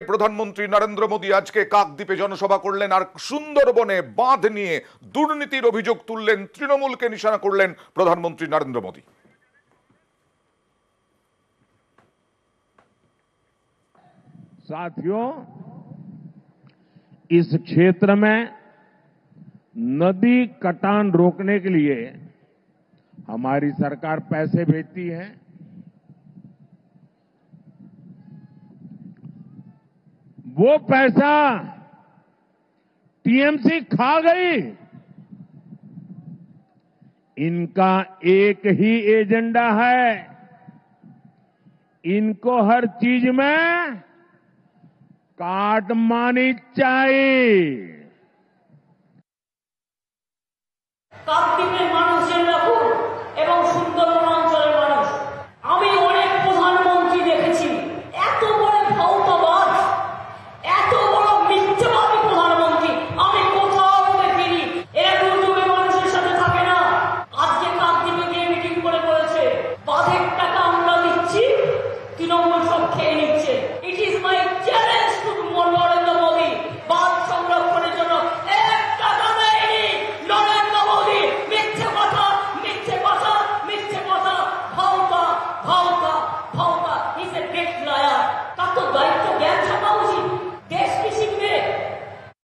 প্রধানমন্ত্রী নরেন্দ্র মোদী আজকে কাকদ্বীপে জনসভা করলেন আর সুন্দরবনে বাঁধ নিয়ে দুর্নীতির অভিযোগ তুললেন, তৃণমূলকে নিশানা করলেন প্রধানমন্ত্রী নরেন্দ্র মোদী। साथियों, इस क्षेत्र में नदी कटान रोकने के लिए हमारी सरकार पैसे भेजती है। वो पैसा टीएमसी खा गई। इनका एक ही एजेंडा है, इनको हर चीज में काटमानी चाहिए। কাকদ্বীপের মানুষের